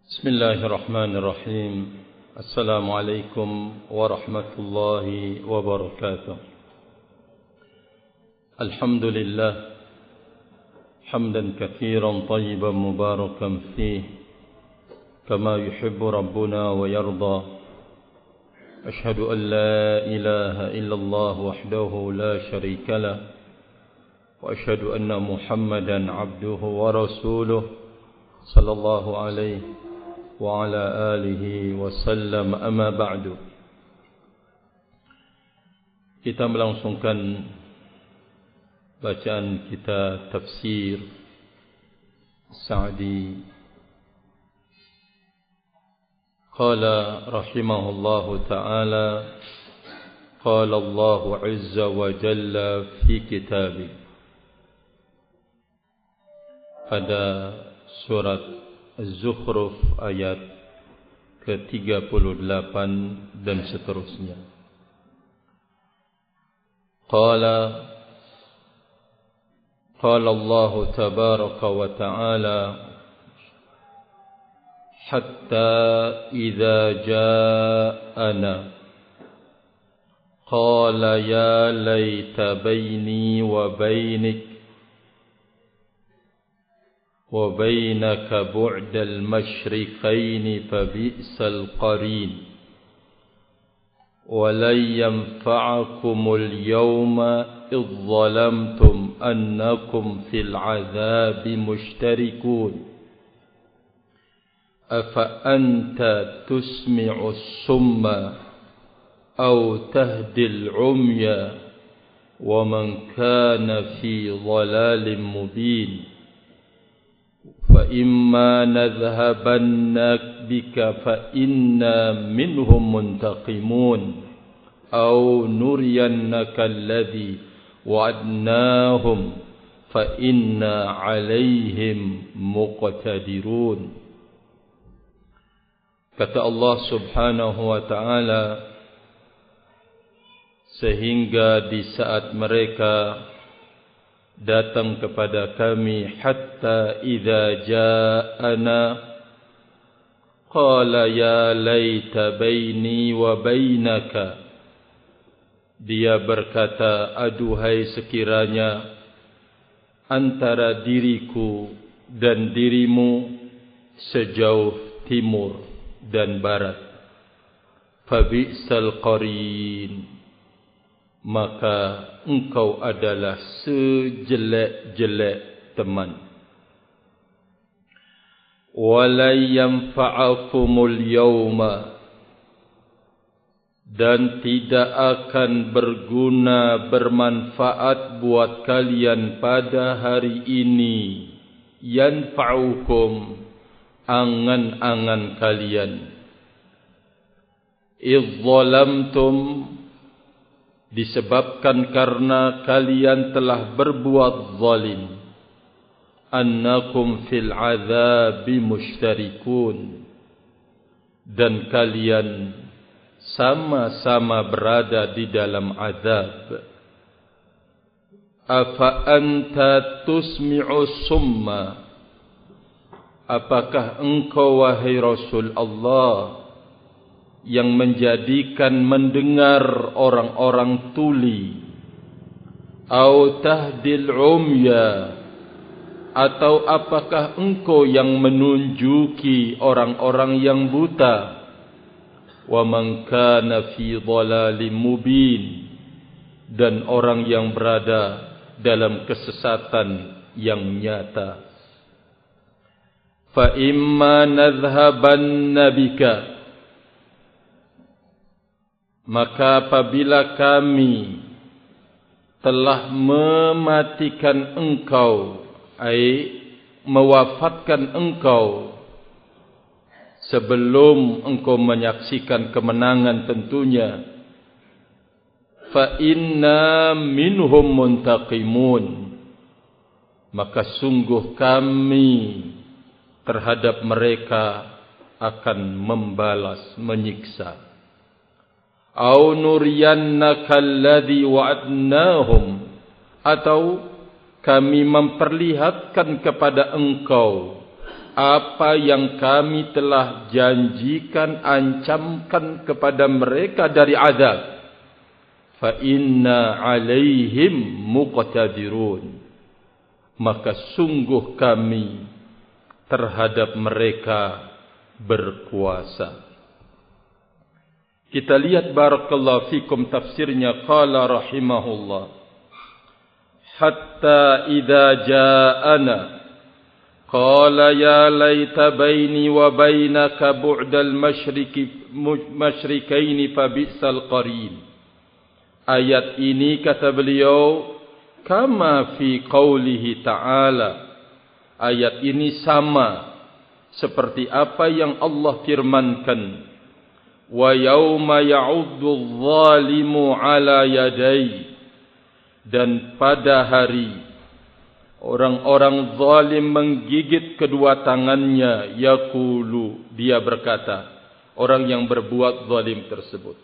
بسم الله الرحمن الرحيم السلام عليكم ورحمة الله وبركاته الحمد لله حمدا كثيرا طيبا مباركا فيه كما يحب ربنا ويرضى أشهد أن لا إله إلا الله وحده لا شريك له وأشهد أن محمدا عبده ورسوله صلى الله عليه وعلى آله وسلم أما بعد. Kita melangsungkan bacaan kita tafsir Sa'di. Qala rahimahullahu ta'ala qala Allahu azza wa jalla fi kitabih. Pada surat Az-Zukhruf ayat ke-38 dan seterusnya. Qala Allah tabaraka wa ta'ala hatta idza ja'ana qala ya laita baini wa bainik وبينك بعد المشرقين فبئس القرين ولن ينفعكم اليوم إذ ظلمتم أنكم في العذاب مشتركون أفأنت تسمع الصم أو تهدي العمي ومن كان في ضلال مبين فإما نذهبن بك فإنا منهم منتقمون أو نرينك الذي وعدناهم فإنا عليهم مقتدرون. Kata Allah subhanahu wa ta'ala, sehingga di saat mereka datang kepada kami hatta idza ja'ana qala ya laita baini wa bainaka, dia berkata, aduhai sekiranya antara diriku dan dirimu sejauh timur dan barat. Fabi'sal qarin, maka engkau adalah sejelek-jelek teman. Wala yanfa'akumul yawma, dan tidak akan berguna bermanfaat buat kalian pada hari ini. Yanfa'ukum, angan-angan kalian. Idh zalamtum, disebabkan karena kalian telah berbuat zalim. Annakum fil azabi mushtarikun, dan kalian sama-sama berada di dalam azab. Afa anta tusmi'u summa, apakah engkau wahai Rasul Allah yang menjadikan mendengar orang-orang tuli, au tahdil umya, atau apakah engkau yang menunjuki orang-orang yang buta, wa man kana fi dhalalim mubin, dan orang yang berada dalam kesesatan yang nyata. Fa imma nadhhabanna bika, maka apabila kami telah mematikan engkau, mewafatkan engkau, sebelum engkau menyaksikan kemenangan tentunya, fa inna minhum muntaqimun, maka sungguh kami terhadap mereka akan membalas, menyiksa. Au nuriyannaka alladhi wa'adnahum, atau kami memperlihatkan kepada engkau apa yang kami telah janjikan, ancamkan kepada mereka dari azab. Fa inna alaihim muqtadirun. Maka sungguh kami terhadap mereka berkuasa. Kita lihat barakallahu fikum tafsirnya, qala rahimahullah, hatta idza ja'ana qala ya laita baini wa bainaka bu'dal masyriqaini fa bi'sal qarin. Ayat ini kata beliau kama fi qaulihi ta'ala, ayat ini sama seperti apa yang Allah firmankan, wa yauma ya'uddu adh-dhalimu 'ala yadayhi, dan pada hari orang-orang zalim menggigit kedua tangannya, yaqulu, dia berkata, orang yang berbuat zalim tersebut,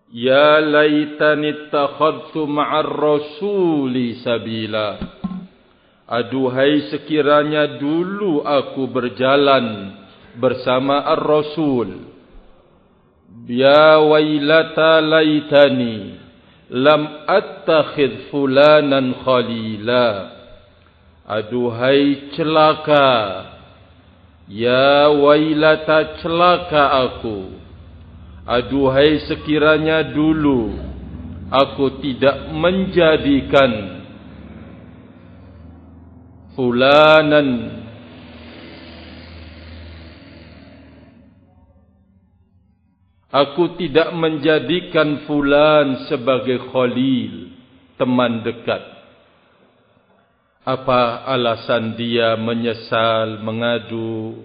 ya laitani ittakhadtu ma'ar rasuli sabila, aduhai sekiranya dulu aku berjalan bersama ar-rasul. Ya wailata laitani lam attakhidh fulanan khalila, aduhai celaka, ya wailata celaka aku, aduhai sekiranya dulu aku tidak menjadikan fulanan, aku tidak menjadikan fulan sebagai khalil, teman dekat. Apa alasan dia menyesal, mengadu?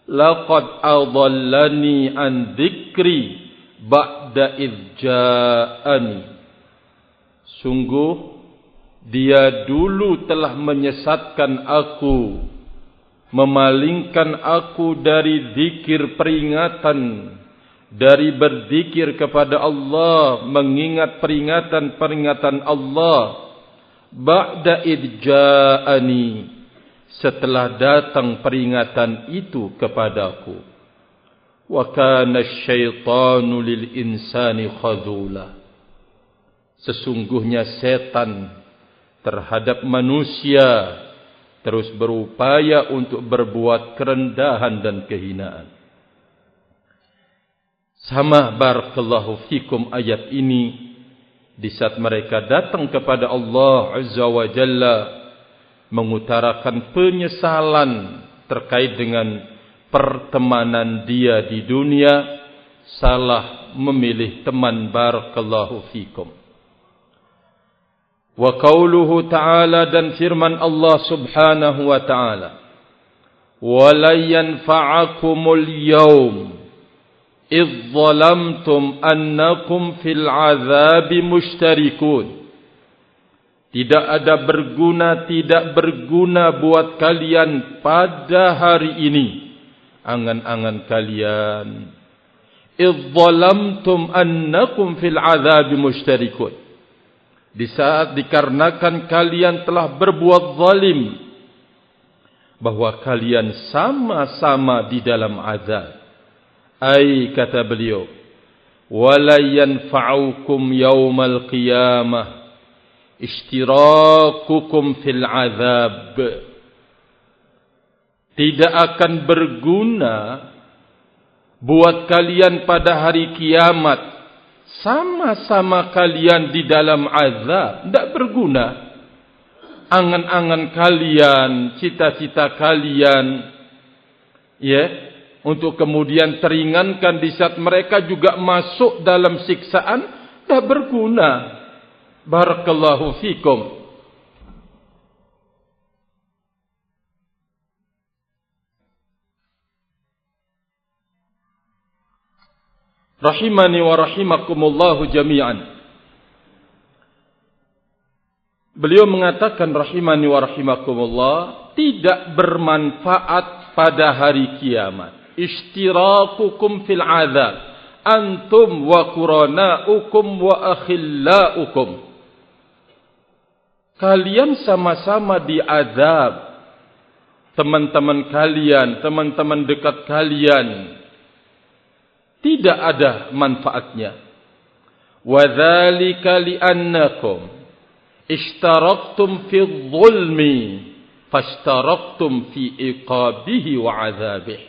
Laqad adallani an dzikri ba'da idh ja'ani. Sungguh dia dulu telah menyesatkan aku, memalingkan aku dari zikir peringatan, dari berzikir kepada Allah, mengingat peringatan-peringatan Allah. Ba'da idh ja'ani, setelah datang peringatan itu kepadaku. Wa kana asyaitanu lil insani khadhula, sesungguhnya setan terhadap manusia terus berupaya untuk berbuat kerendahan dan kehinaan. Sama barakallahu fikum ayat ini di saat mereka datang kepada Allah Azza wa Jalla mengutarakan penyesalan terkait dengan pertemanan dia di dunia, salah memilih teman barakallahu fikum. Wa qauluhu ta'ala, dan firman Allah subhanahu wa ta'ala, wa la yanfa'akumul yawm idh zalamtum annakum fil azabi mushtarikun. Tidak ada berguna, tidak berguna buat kalian pada hari ini, angan-angan kalian, idh zalamtum annakum fil azabi mushtarikun, di saat dikarenakan kalian telah berbuat zalim, bahwa kalian sama-sama di dalam azab. Ai, kata beliau, wala yanfa'ukum yaumal qiyamah ishtirakukum fil azab. Tidak akan berguna buat kalian pada hari kiamat, sama-sama kalian di dalam azab. Tidak berguna. Angan-angan kalian, cita-cita kalian, ya, untuk kemudian teringankan di saat mereka juga masuk dalam siksaan, tak berguna. Barakallahu fikum. Rahimani wa rahimakumullahu jami'an. Beliau mengatakan rahimani wa rahimakumullah, tidak bermanfaat pada hari kiamat ishtirakukum fil azab antum wa quranaukum wa akhillaukum. Kalian sama-sama di azab, teman-teman kalian, teman-teman dekat kalian, tidak ada manfaatnya. Wa dzalika li'annakum ishtaraktum fi dhulmi fashtaraktum fi iqabihi wa 'adzabihi.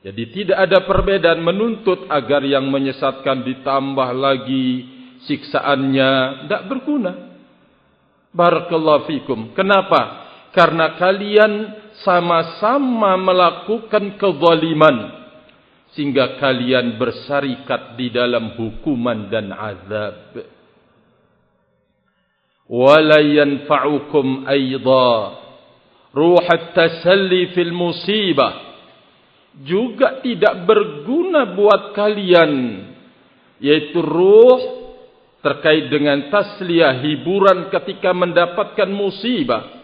Jadi tidak ada perbedaan menuntut agar yang menyesatkan ditambah lagi siksaannya, tidak berguna. Barakallahu fikum. Kenapa? Karena kalian sama-sama melakukan kezaliman, sehingga kalian bersarikat di dalam hukuman dan azab. Wala yanfa'ukum aidha ruh at-tasalli fil musibah. Juga tidak berguna buat kalian, yaitu ruh terkait dengan tasliyah, hiburan ketika mendapatkan musibah.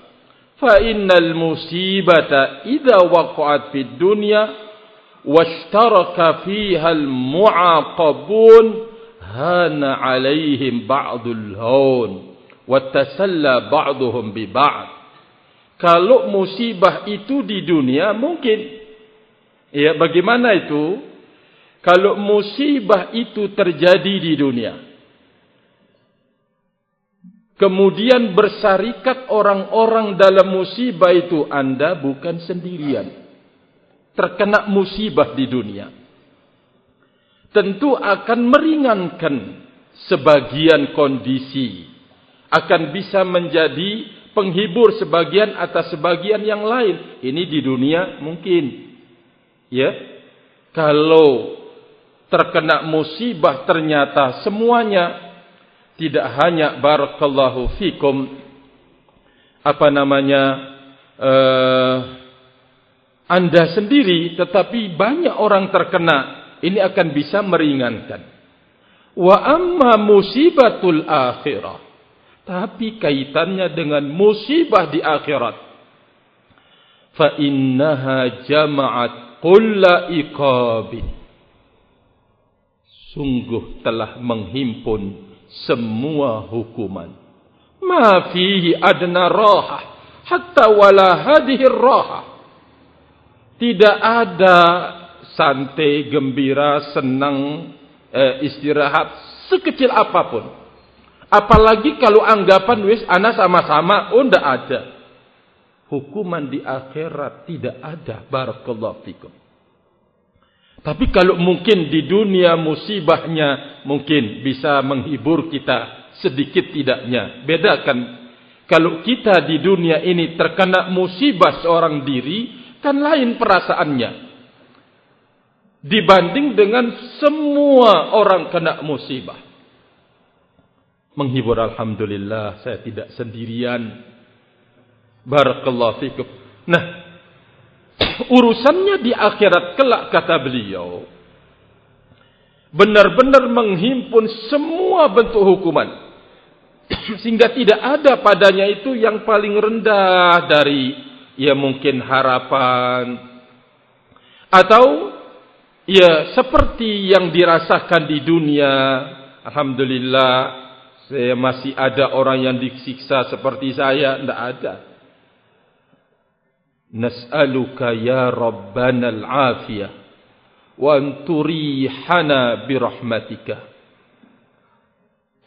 Fa innal musibata idza waqa'at fid dunya washtaraka fiha al mu'aqabun hana 'alaihim ba'dul haun wa tasalla ba'dhum bi ba'd. Kalau musibah itu di dunia mungkin, ya, bagaimana itu? Kalau musibah itu terjadi di dunia, kemudian bersarikat orang-orang dalam musibah itu, Anda bukan sendirian terkena musibah di dunia. Tentu akan meringankan sebagian kondisi, akan bisa menjadi penghibur sebagian atas sebagian yang lain. Ini di dunia mungkin, ya. Kalau terkena musibah ternyata semuanya, tidak hanya barakallahu fikum Anda sendiri, tetapi banyak orang terkena. Ini akan bisa meringankan. Wa amma musibatul akhirah, tapi kaitannya dengan musibah di akhirat, fa innaha jama'at kulla iqabin, sungguh telah menghimpun semua hukuman. Ma fihi adna rahah hatta wala hadhihi rahah. Tidak ada santai, gembira, senang, istirahat sekecil apapun. Apalagi kalau anggapan wis ana sama-sama, ndak ada. Hukuman di akhirat tidak ada, barakallahu fikum. Tapi kalau mungkin di dunia musibahnya mungkin bisa menghibur kita sedikit tidaknya. Bedakan kalau kita di dunia ini terkena musibah seorang diri, kan lain perasaannya dibanding dengan semua orang kena musibah. Menghibur, alhamdulillah saya tidak sendirian. Barakallahu fikum. Nah, urusannya di akhirat kelak, kata beliau, benar-benar menghimpun semua bentuk hukuman, sehingga tidak ada padanya itu yang paling rendah dari, ya mungkin harapan, atau ya seperti yang dirasakan di dunia. Alhamdulillah saya masih ada orang yang disiksa seperti saya, tidak ada. Nas'aluka ya Rabbana al-afiyah wa anturihana birahmatika.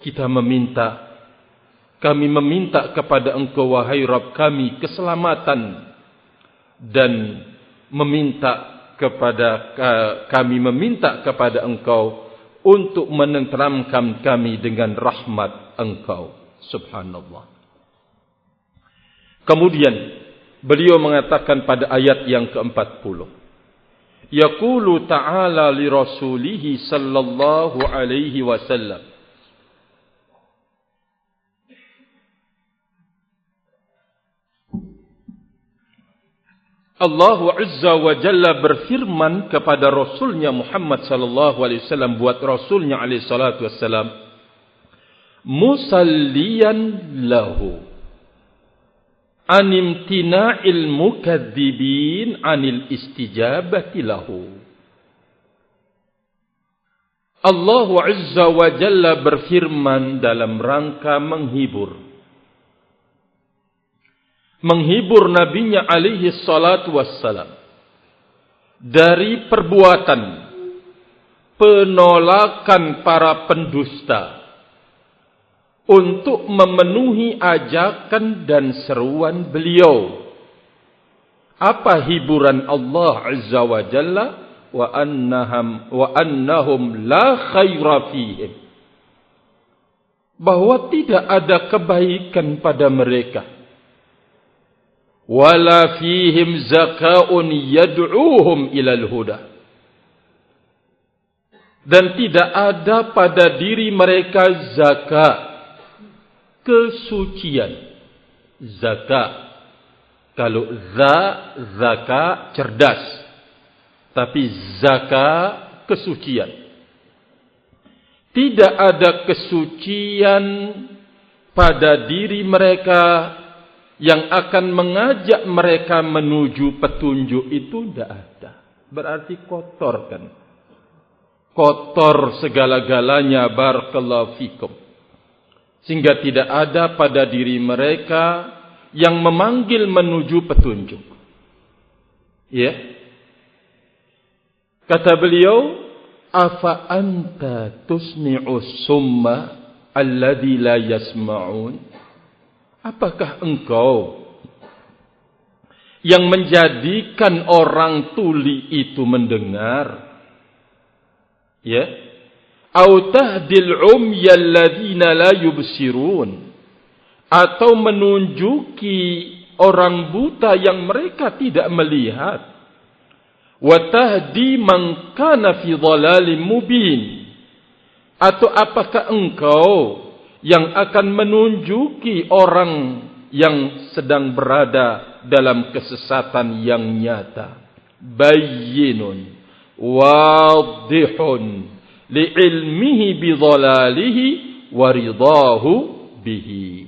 Kita meminta, kami meminta kepada Engkau wahai Rabb kami keselamatan, dan kami meminta kepada Engkau untuk menenteramkan kami dengan rahmat Engkau. Subhanallah. Kemudian beliau mengatakan pada ayat yang ke-40, yaqulu ta'ala li rasulih sallallahu alaihi wasallam, Allah Azza wa Jalla berfirman kepada Rasulnya Muhammad sallallahu alaihi wasallam, buat Rasulnya alaihi salatu wassalam, musalliyan lahu animtina'il mukadzibin anil istijabati lahu. Allah Azza wa Jalla berfirman dalam rangka menghibur menghibur nabinya alaihi salatu wassalam dari perbuatan penolakan para pendusta untuk memenuhi ajakan dan seruan beliau. Apa hiburan Allah Azza wa Jalla? Wa annahum la khaira fihim. Bahwa tidak ada kebaikan pada mereka. Wala fihim zakaun yad'uhum ilal huda. Dan tidak ada pada diri mereka zakat, kesucian. Zakat. Kalau zakat cerdas. Tapi zakat kesucian. Tidak ada kesucian pada diri mereka yang akan mengajak mereka menuju petunjuk itu tidak ada. Berarti kotor kan. Kotor segala-galanya, barakallahu fikum. Sehingga tidak ada pada diri mereka yang memanggil menuju petunjuk. Ya. Kata beliau, afa anta tusmi'us summa alladhi la yasma'un? Apakah engkau yang menjadikan orang tuli itu mendengar? Ya. Au tahdil umyal ladzina la yubsirun? Atau menunjuki orang buta yang mereka tidak melihat. Wa tahdi man kana fi dhalalim mubin. Atau apakah engkau yang akan menunjuki orang yang sedang berada dalam kesesatan yang nyata? Bayyinun wadihun li'ilmihi bidhalalihi wa ridahu bihi.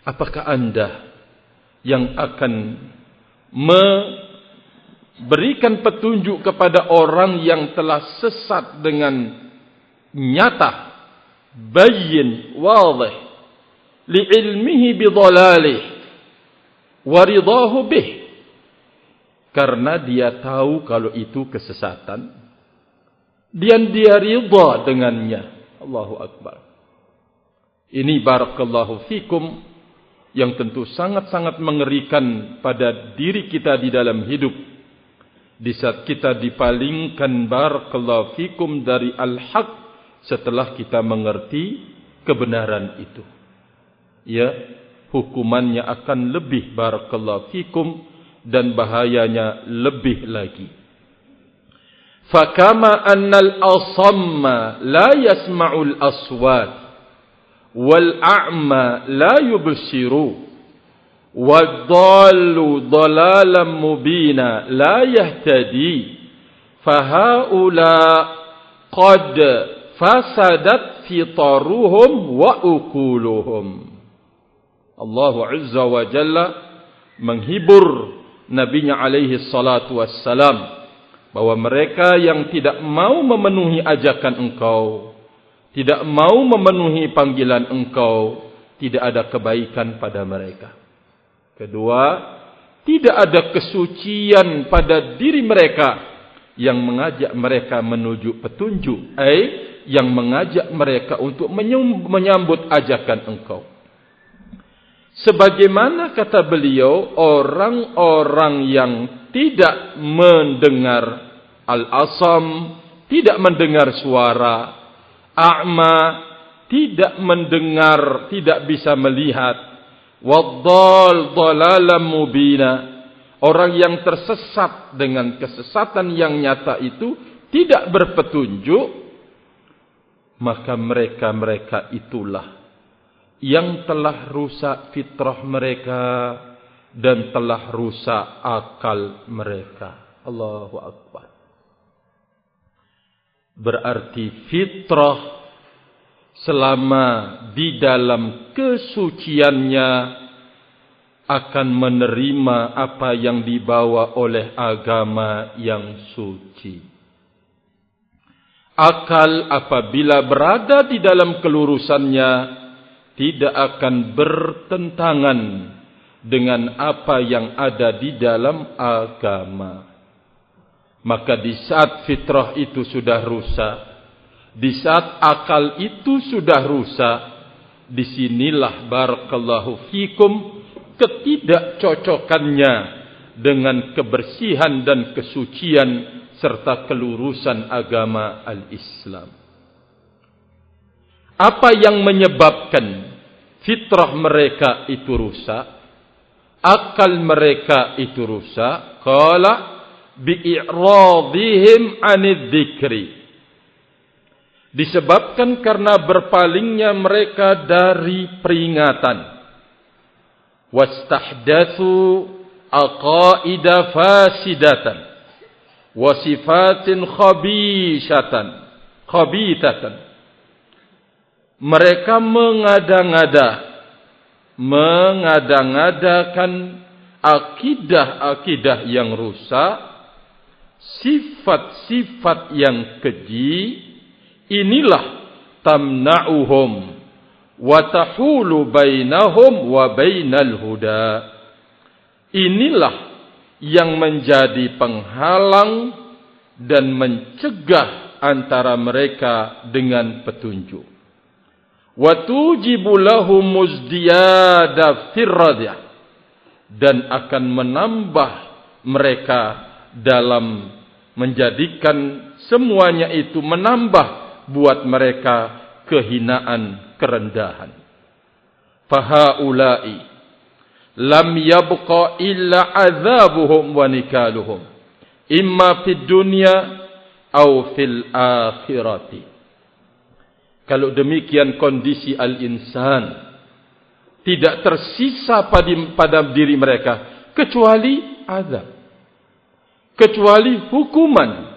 Apakah Anda yang akan memberikan petunjuk kepada orang yang telah sesat dengan nyata, bayyin, wadih, li'ilmihi bidhalalih, wa ridahu bih, karena dia tahu kalau itu kesesatan, dan dia ridha dengannya. Allahu Akbar. Ini barakallahu fikum yang tentu sangat-sangat mengerikan pada diri kita di dalam hidup. Di saat kita dipalingkan barakallahu fikum dari al-haq setelah kita mengerti kebenaran itu. Ya, hukumannya akan lebih barakallahu fikum dan bahayanya lebih lagi. Fakama annal asamma la yasma'ul aswat wal a'ma la yubsiru wad-dallu dalalan mubina la yahtadi fahaula qad fasadat fitaruhum wa ukuluhum. Allah Azza wa Jalla menghibur nabinya alaihi salatu wassalam bahwa mereka yang tidak mau memenuhi ajakan engkau, tidak mau memenuhi panggilan engkau, tidak ada kebaikan pada mereka. Kedua, tidak ada kesucian pada diri mereka yang mengajak mereka menuju petunjuk, yang mengajak mereka untuk menyambut ajakan engkau. Sebagaimana kata beliau, orang-orang yang tidak mendengar al-asam, tidak mendengar suara, a'ma, tidak mendengar, tidak bisa melihat, waddal dalalan mubina, orang yang tersesat dengan kesesatan yang nyata itu tidak berpetunjuk, maka mereka itulah yang telah rusak fitrah mereka dan telah rusak akal mereka. Allahu Akbar. Berarti fitrah selama di dalam kesuciannya akan menerima apa yang dibawa oleh agama yang suci. Akal apabila berada di dalam kelurusannya tidak akan bertentangan dengan apa yang ada di dalam agama. Maka di saat fitrah itu sudah rusak, di saat akal itu sudah rusak, disinilah barakallahu fikum ketidakcocokannya dengan kebersihan dan kesucian serta kelurusan agama al-Islam. Apa yang menyebabkan fitrah mereka itu rusak, akal mereka itu rusak? Qala bi'i'radihim 'anidz dzikri. Disebabkan karena berpalingnya mereka dari peringatan. Wastahdatsu aqaida fasidatan wa sifatin khabithatan. Mereka mengada-ngadakan akidah-akidah yang rusak, sifat-sifat yang keji. Inilah tamna'uhum wa tahulu bainahum wa bainal huda. Inilah yang menjadi penghalang dan mencegah antara mereka dengan petunjuk. Wa tujibu lahum muzdiyada firradiyah, dan akan menambah mereka dalam menjadikan semuanya itu menambah buat mereka kehinaan, kerendahan. Fahaula'i lam yabqa illa azabuhum wa nikaluhum imma fid dunya aw fil akhirati. Kalau demikian kondisi al-insan, tidak tersisa pada diri mereka kecuali azab, kecuali hukuman.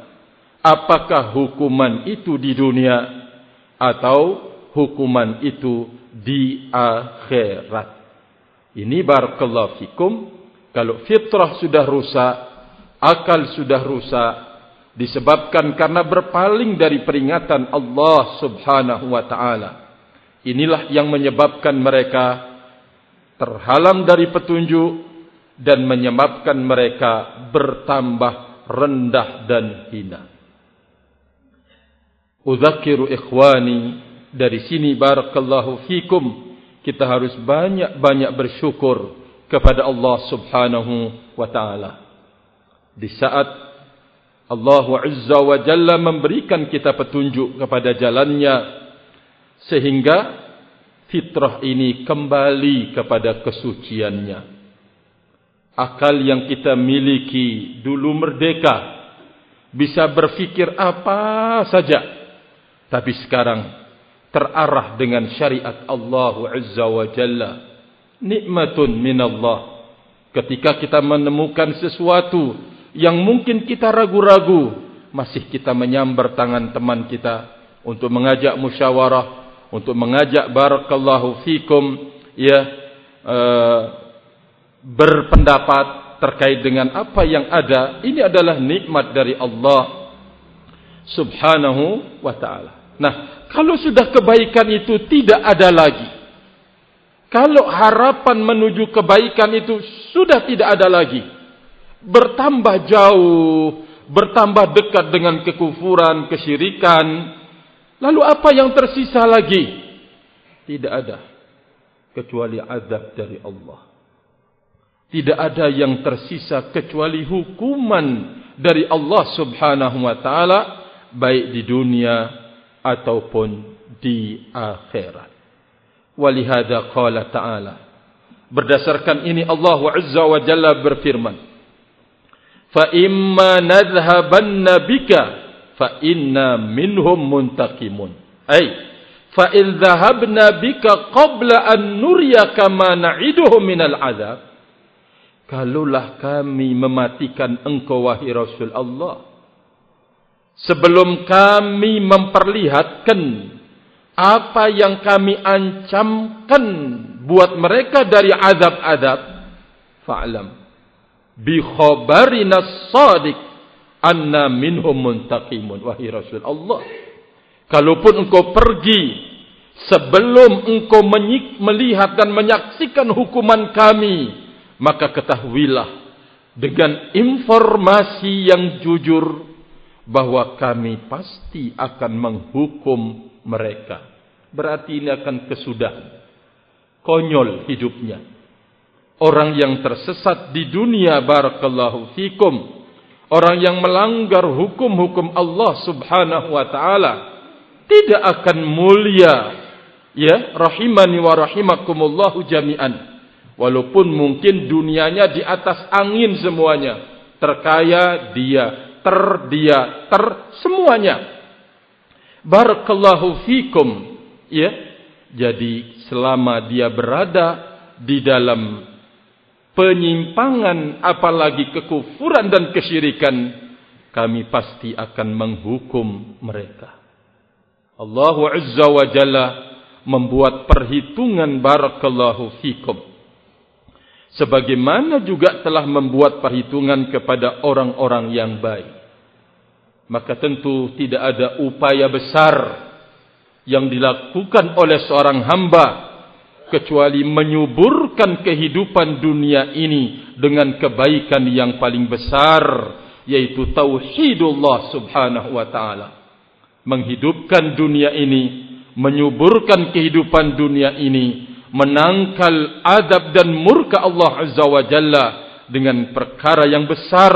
Apakah hukuman itu di dunia atau hukuman itu di akhirat? Ini barakallahu fikum. Kalau fitrah sudah rusak, akal sudah rusak, disebabkan karena berpaling dari peringatan Allah subhanahu wa ta'ala. Inilah yang menyebabkan mereka terhalang dari petunjuk dan menyebabkan mereka bertambah rendah dan hina. Udzakiru ikhwani, dari sini barakallahu fikum, kita harus banyak-banyak bersyukur kepada Allah subhanahu wa ta'ala. Di saat Allah Azza wa Jalla memberikan kita petunjuk kepada jalannya, sehingga fitrah ini kembali kepada kesuciannya. Akal yang kita miliki dulu merdeka, bisa berfikir apa saja, tapi sekarang terarah dengan syariat Allah Azza wa Jalla. Nikmatun minallah. Ketika kita menemukan sesuatu yang mungkin kita ragu-ragu, masih kita menyambar tangan teman kita untuk mengajak musyawarah, untuk mengajak barakallahu fikum, berpendapat terkait dengan apa yang ada. Ini adalah nikmat dari Allah subhanahu wa ta'ala. Nah, kalau sudah kebaikan itu tidak ada lagi, kalau harapan menuju kebaikan itu sudah tidak ada lagi, bertambah jauh, bertambah dekat dengan kekufuran, kesyirikan, lalu apa yang tersisa lagi? Tidak ada kecuali azab dari Allah. Tidak ada yang tersisa kecuali hukuman dari Allah subhanahu wa ta'ala, baik di dunia ataupun di akhirat. Walihada qala ta'ala, berdasarkan ini Allah Azza wa Jalla berfirman, fa imma nadhhabanna bika fa inna minhum muntaqimun. Ay fa in dhahabna bika qabla an nuriyaka ma na'iduhum minal azab. Kalulah kami mematikan engkau wahai Rasul Allah, sebelum kami memperlihatkan apa yang kami ancamkan buat mereka dari azab-azab, fa'lam bi khabarina shadiq anna minhum muntaqimun. Wahai Rasul Allah, kalaupun engkau pergi sebelum engkau melihat dan menyaksikan hukuman kami maka ketahuilah dengan informasi yang jujur bahwa kami pasti akan menghukum mereka. Berarti ini akan kesudahan. Konyol hidupnya. Orang yang tersesat di dunia, barakallahu fikum. Orang yang melanggar hukum-hukum Allah subhanahu wa ta'ala. Tidak akan mulia. Ya, rahimani wa rahimakumullahu jami'an. Walaupun mungkin dunianya di atas angin semuanya. Terkaya dia. Semuanya. Barakallahu fikum. Ya. Jadi selama dia berada di dalam penyimpangan, apalagi kekufuran dan kesyirikan, kami pasti akan menghukum mereka. Allah Azza wa Jalla membuat perhitungan, barakallahu fikum. Sebagaimana juga telah membuat perhitungan kepada orang-orang yang baik. Maka tentu tidak ada upaya besar yang dilakukan oleh seorang hamba kecuali menyuburkan kehidupan dunia ini dengan kebaikan yang paling besar, yaitu tauhidullah subhanahu wa ta'ala. Menghidupkan dunia ini, menyuburkan kehidupan dunia ini, menangkal adab dan murka Allah Azza wa Jalla dengan perkara yang besar,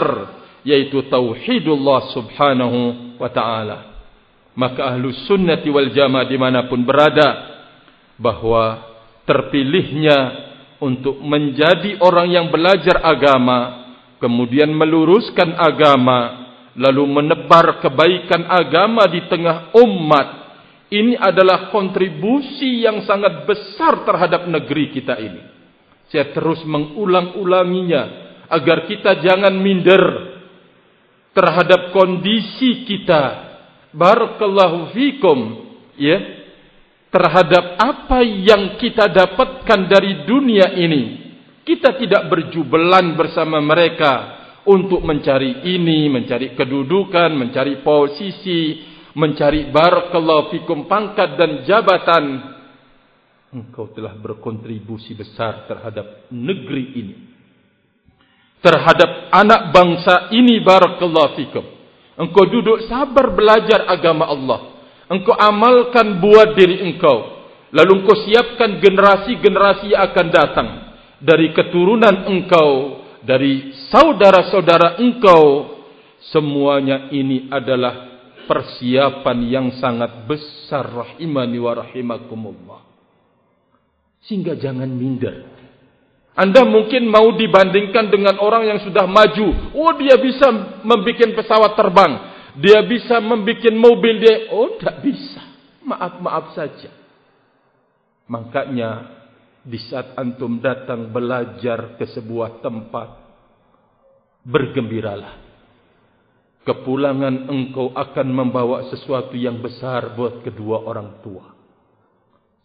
yaitu tauhidullah subhanahu wa ta'ala. Maka ahlus sunnati wal jamaah dimanapun berada, bahwa terpilihnya untuk menjadi orang yang belajar agama, kemudian meluruskan agama, lalu menebar kebaikan agama di tengah umat, ini adalah kontribusi yang sangat besar terhadap negeri kita ini. Saya terus mengulang-ulanginya agar kita jangan minder terhadap kondisi kita, barakallahu fikum, ya, terhadap apa yang kita dapatkan dari dunia ini. Kita tidak berjubelan bersama mereka untuk mencari ini, mencari kedudukan, mencari posisi, mencari barakallahu fikum pangkat dan jabatan. Engkau telah berkontribusi besar terhadap negeri ini, terhadap anak bangsa ini, barakallahu fikum. Engkau duduk sabar belajar agama Allah. Engkau amalkan buat diri engkau. Lalu engkau siapkan generasi-generasi yang akan datang. Dari keturunan engkau, dari saudara-saudara engkau. Semuanya ini adalah persiapan yang sangat besar, rahimani wa rahimakumullah. Sehingga jangan minder. Anda mungkin mau dibandingkan dengan orang yang sudah maju. Oh, dia bisa membuat pesawat terbang. Dia bisa membuat mobil. Oh, tak bisa. Maaf-maaf saja. Makanya, di saat antum datang belajar ke sebuah tempat, bergembiralah. Kepulangan engkau akan membawa sesuatu yang besar buat kedua orang tua.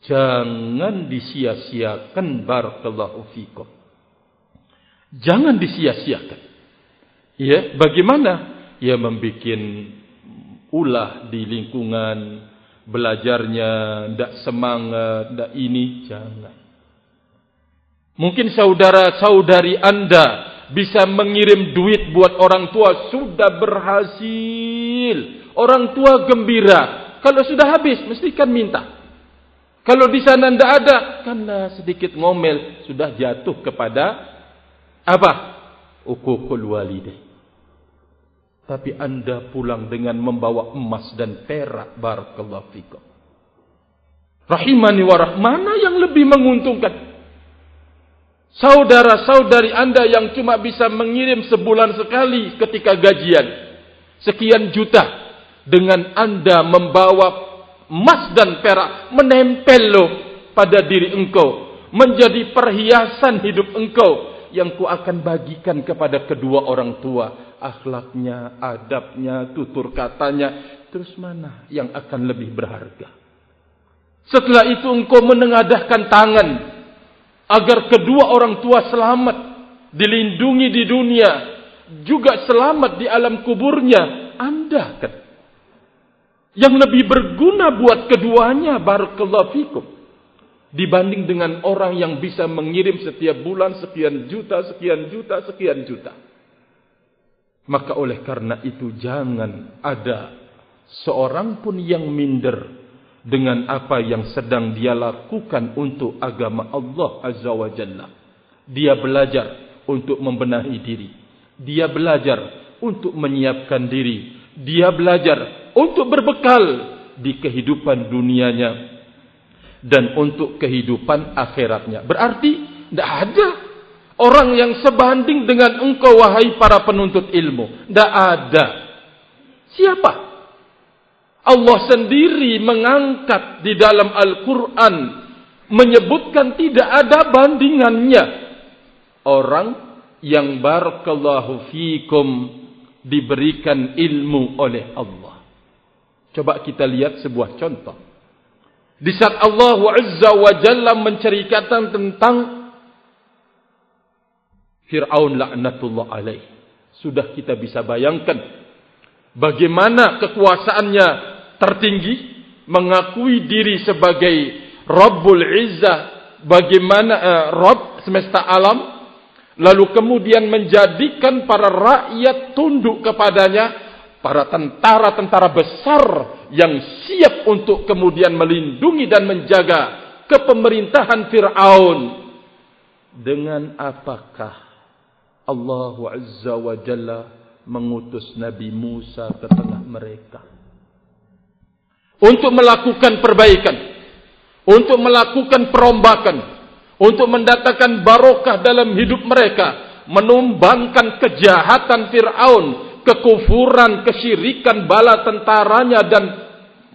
Jangan disia-siakan, barakallahu fikum. Jangan disia-siakan. Ya, bagaimana? Ya, membuat ulah di lingkungan, belajarnya tidak semangat, tidak ini, jangan. Mungkin saudara-saudari Anda bisa mengirim duit buat orang tua, sudah berhasil. Orang tua gembira. Kalau sudah habis, mesti kan minta. Kalau di sana tidak ada, karena sedikit ngomel, sudah jatuh kepada apa? Uququl walidain. Tapi Anda pulang dengan membawa emas dan perak, barakallahu fikum. Rahimani wa rahmana yang lebih menguntungkan. Saudara-saudari Anda yang cuma bisa mengirim sebulan sekali ketika gajian, sekian juta, dengan Anda membawa emas dan perak, menempel loh pada diri engkau, menjadi perhiasan hidup engkau yang ku akan bagikan kepada kedua orang tua. Akhlaknya, adabnya, tutur katanya, terus mana yang akan lebih berharga? Setelah itu engkau menengadahkan tangan agar kedua orang tua selamat, dilindungi di dunia, juga selamat di alam kuburnya. Anda kan yang lebih berguna buat keduanya, barakallahu fikum. dibanding dengan orang yang bisa mengirim setiap bulan sekian juta, sekian juta, sekian juta. Maka oleh karena itu jangan ada seorang pun yang minder dengan apa yang sedang dia lakukan untuk agama Allah Azza wa Jalla. Dia belajar untuk membenahi diri. Dia belajar untuk menyiapkan diri. Dia belajar untuk berbekal di kehidupan dunianya dan untuk kehidupan akhiratnya. Berarti tidak ada orang yang sebanding dengan engkau wahai para penuntut ilmu. Tidak ada. Siapa? Allah sendiri mengangkat di dalam Al-Quran, menyebutkan tidak ada bandingannya. Orang yang barakallahu fikum diberikan ilmu oleh Allah. Coba kita lihat sebuah contoh. Di saat Allah Azza wa Jalla menceritakan tentang Fir'aun laknatullah alaih. Sudah kita bisa bayangkan bagaimana kekuasaannya tertinggi, mengakui diri sebagai Rabbul Izzah, bagaimana Rabb semesta alam, lalu kemudian menjadikan para rakyat tunduk kepadanya, para tentara-tentara besar yang siap untuk kemudian melindungi dan menjaga kepemerintahan Fir'aun. Dengan apakah Allah Azza wa Jalla mengutus Nabi Musa ke tengah mereka untuk melakukan perbaikan, untuk melakukan perombakan, untuk mendatangkan barokah dalam hidup mereka, menumbangkan kejahatan Fir'aun, kekufuran, kesyirikan bala tentaranya dan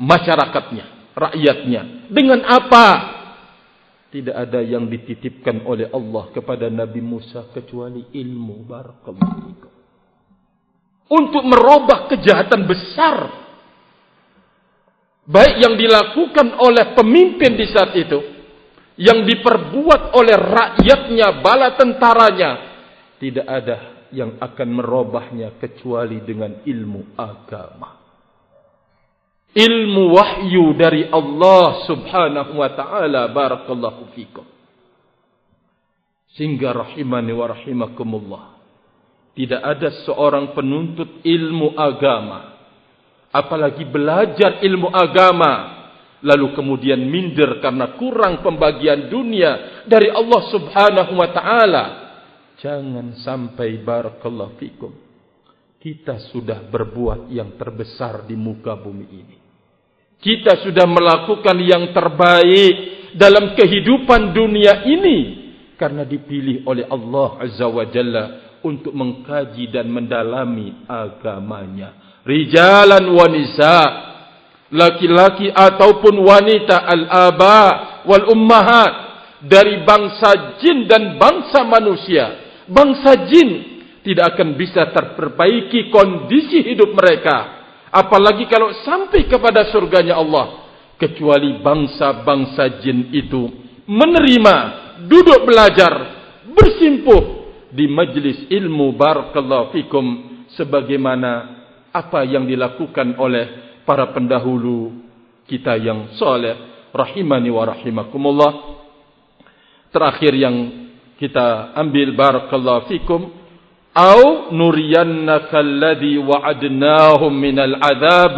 masyarakatnya, rakyatnya. Dengan apa? Tidak ada yang dititipkan oleh Allah kepada Nabi Musa kecuali ilmu. Barakallahu fikum. Untuk merubah kejahatan besar, baik yang dilakukan oleh pemimpin di saat itu, yang diperbuat oleh rakyatnya, bala tentaranya, tidak ada yang akan merubahnya kecuali dengan ilmu agama. Ilmu wahyu dari Allah Subhanahu wa ta'ala. Barakallahu fikum. Sehingga rahimani wa rahimakumullah, tidak ada seorang penuntut ilmu agama, apalagi belajar ilmu agama, lalu kemudian minder karena kurang pembagian dunia dari Allah Subhanahu wa ta'ala. Jangan sampai barakallahu fikum kita sudah berbuat yang terbesar di muka bumi ini. Kita sudah melakukan yang terbaik dalam kehidupan dunia ini karena dipilih oleh Allah Azza wa Jalla untuk mengkaji dan mendalami agamanya. Rijalan wa nisa, laki-laki ataupun wanita, al-aba wal ummahat, dari bangsa jin dan bangsa manusia. Bangsa jin tidak akan bisa terperbaiki kondisi hidup mereka, apalagi kalau sampai kepada surganya Allah, kecuali bangsa-bangsa jin itu menerima, duduk belajar, bersimpuh di majlis ilmu. Barakallahu fikum, sebagaimana apa yang dilakukan oleh para pendahulu kita yang soleh, rahimani wa rahimakumullah. Terakhir yang kita ambil, barakallahu fikum, au nuriyannaka alladhi wa'adnahum minal adhab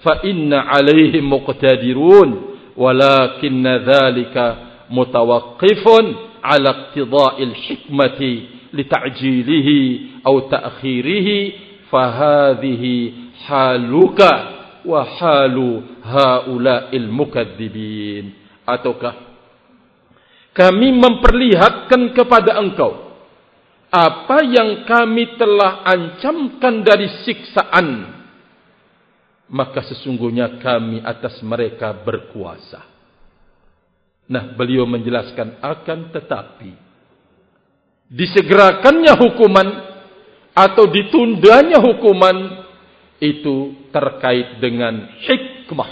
fa inna 'alaihim muqtadirun walakinna dhalika mutawaqqifun 'ala iqtida'il hikmati lita'jilihi aw ta'khirihi fa hadhihi haluka wa halu haula'il mukadzibin. Ataukah kami memperlihatkan kepada engkau apa yang kami telah ancamkan dari siksaan, maka sesungguhnya kami atas mereka berkuasa. Nah, beliau menjelaskan, akan tetapi disegerakannya hukuman atau ditundanya hukuman itu terkait dengan hikmah,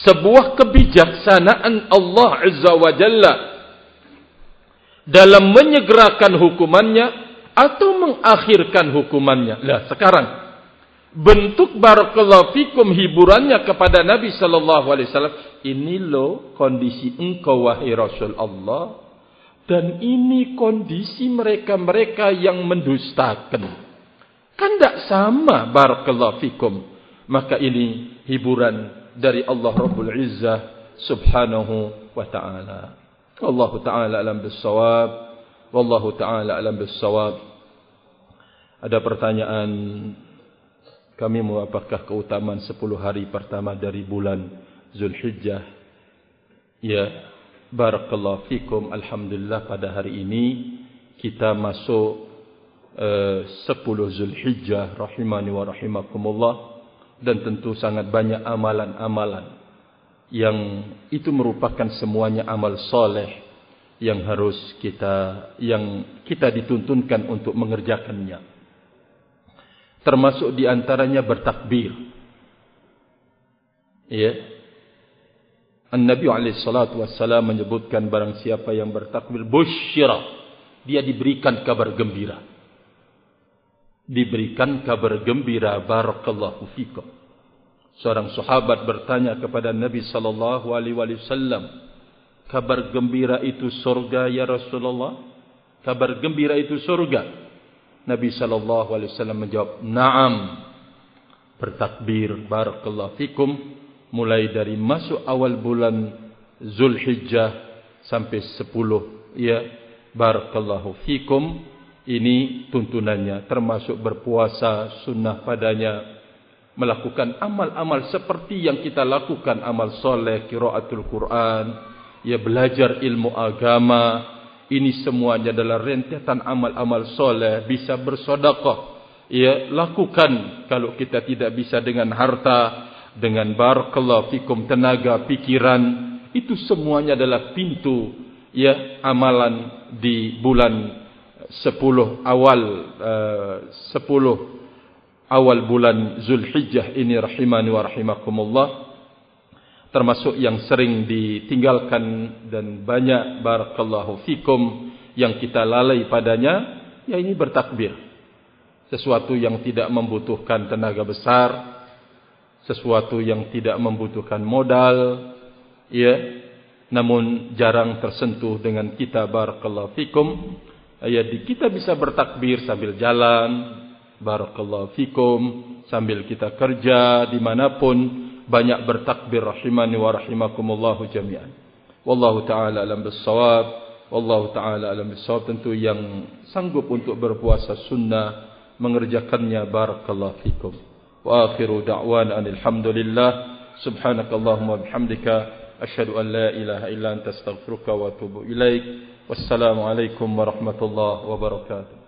sebuah kebijaksanaan Allah Azza wa Jalla dalam menyegerakan hukumannya atau mengakhirkan hukumannya. Lah sekarang bentuk barakallahu fikum hiburannya kepada Nabi sallallahu alaihi wasallam, ini loh kondisi engkau wahai Rasul Allah, dan ini kondisi mereka-mereka yang mendustakan. Kan tidak sama barakallahu fikum. Maka ini hiburan dari Allah Rabbul Izzah subhanahu wa ta'ala. Wallahu ta'ala alam bis-shawab. Wallahu ta'ala alam bis-shawab. Ada pertanyaan, kami mau apakah keutamaan 10 hari pertama dari bulan Zulhijjah? Ya, barakallahu fikum. Alhamdulillah pada hari ini kita masuk 10 Zulhijjah rahimani wa rahimakumullah, dan tentu sangat banyak amalan-amalan yang itu merupakan semuanya amal soleh yang harus kita dituntunkan untuk mengerjakannya. Termasuk di antaranya bertakbir. Ya. An-Nabi alaihi salatu wassalam menyebutkan barang siapa yang bertakbir, busyira, dia diberikan kabar gembira. Diberikan kabar gembira, barakallahu fikum. Seorang sahabat bertanya kepada Nabi sallallahu alaihi wasallam, kabar gembira itu surga ya Rasulullah? Kabar gembira itu surga? Nabi sallallahu alaihi wasallam menjawab, "Na'am." Bertakbir, barakallahu fikum, mulai dari masuk awal bulan Zulhijjah sampai 10, ya, barakallahu fikum. Ini tuntunannya, termasuk berpuasa sunnah padanya, melakukan amal-amal seperti yang kita lakukan, amal soleh, qiraatul Quran, ya, belajar ilmu agama. Ini semuanya adalah rentetan amal-amal soleh. Bisa bersedekah, ya, lakukan. Kalau kita tidak bisa dengan harta, dengan barakallahu fikum tenaga, pikiran, itu semuanya adalah pintu, ya, amalan di bulan 10 awal bulan Zulhijjah ini rahimani wa rahimakumullah. Termasuk yang sering ditinggalkan dan banyak barakallahu fikum yang kita lalai padanya, ya, ini bertakbir. Sesuatu yang tidak membutuhkan tenaga besar, sesuatu yang tidak membutuhkan modal, ya, namun jarang tersentuh dengan kita, barakallahu fikum. Ya, kita bisa bertakbir sambil jalan, barakallahu fikum, sambil kita kerja dimanapun, banyak bertakbir rahimani wa rahimakumullahu jami'an. Wallahu ta'ala alam bis-shawab. Wallahu ta'ala alam bis-shawab. Tentu yang sanggup untuk berpuasa sunnah mengerjakannya, barakallahu fikum. Wa akhiru da'wana alhamdulillah. Subhanakallahumma bihamdika asyhadu an la ilaha illa anta astaghfiruka wa atubu ilaik. Wassalamu alaikum warahmatullahi wabarakatuh.